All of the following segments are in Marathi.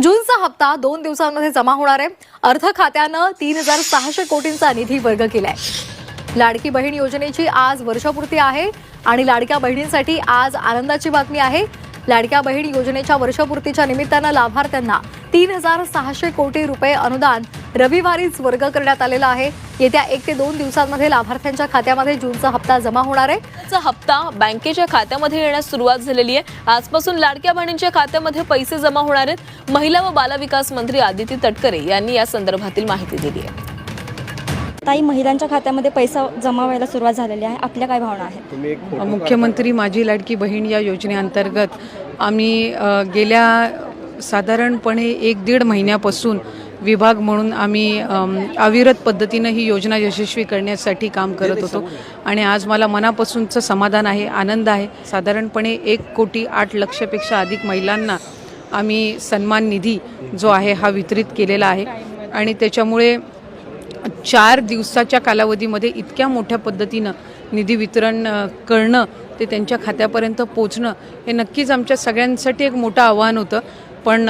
जूनचा हप्ता 2 दिवसांमध्ये जमा होणार आहे। अर्थ खात्यानं 3600 कोटींचा निधी वर्ग केलाय। लाडकी बहीण योजनेची आज वर्षपूर्ती आहे आणि लाडक्या बहिणींसाठी आज आनंदाची बातमी आहे। लाडक्या बहीण योजनेच्या वर्षपूर्तीच्या निमित्तानं लाभार्थ्यांना 3600 कोटी रुपये अनुदान रविवारीच वर्ग करण्यात आलेलं आहे। येत्या 1 ते 2 दिवसांमध्ये लाभार्थ्यांच्या खात्यामध्ये जूनचा हप्ता जमा होणार आहे। चा हप्ता बँकेच्या खात्यामध्ये येण्यास सुरुवात झालेली आहे। आजपासून लाडक्या बहिणींच्या खात्यामध्ये पैसे जमा होणार आहेत। महिला व बालविकास मंत्री आदिती तटकरे यांनी या संदर्भातील माहिती दिली आहे। ताई, महिलांच्या खात्यामध्ये पैसा जमा व्हायला सुरुवात झालेली आहे, आपल्या काय भावना आहेत? मुख्यमंत्री माझी लाडकी बहीण या योजनेअंतर्गत आम्ही गेल्या साधारणपणे 1-1.5 महिन्यापासून विभाग म्हणून आम्ही अविरत पद्धतीनं ही योजना यशस्वी करण्यासाठी काम करत होतो आणि आज मला मनापासूनचं समाधान आहे, आनंद आहे। साधारणपणे 1,08,00,000पेक्षा अधिक महिलांना आम्ही सन्मान निधी जो आहे हा वितरित केलेला आहे आणि त्याच्यामुळे 4 दिवसाच्या कालावधीमध्ये इतक्या मोठ्या पद्धतीनं निधी वितरण करणं, ते त्यांच्या खात्यापर्यंत पोचणं हे नक्कीच आमच्या सगळ्यांसाठी एक मोठं आव्हान होतं। पण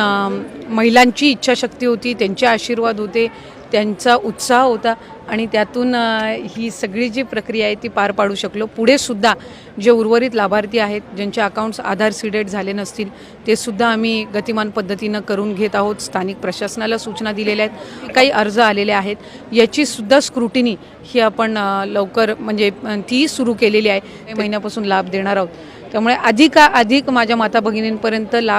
महिलांची इच्छाशक्ती होती, त्यांचे आशीर्वाद होते, त्यांचा उत्साह होता आणि त्यातून ही सगळी जी प्रक्रिया आहे ती पार पाडू शकलो। पुढे सुद्धा जे उर्वरित लाभार्थी आहेत ज्यांचे अकाउंट्स आधार सीडेड झाले नसतील ते सुद्धा आम्ही गतिमान पद्धतीनं करून घेत आहोत। स्थानिक प्रशासनाला सूचना दिलेल्या आहेत, काही अर्ज आलेले आहेत, याची सुद्धा स्क्रुटिनी ही आपण लवकर म्हणजे ती सुरू केलेली आहे। महिन्यापासून लाभ देणार आहोत, त्यामुळे अधिक माझ्या माता भगिनींपर्यंत लाभ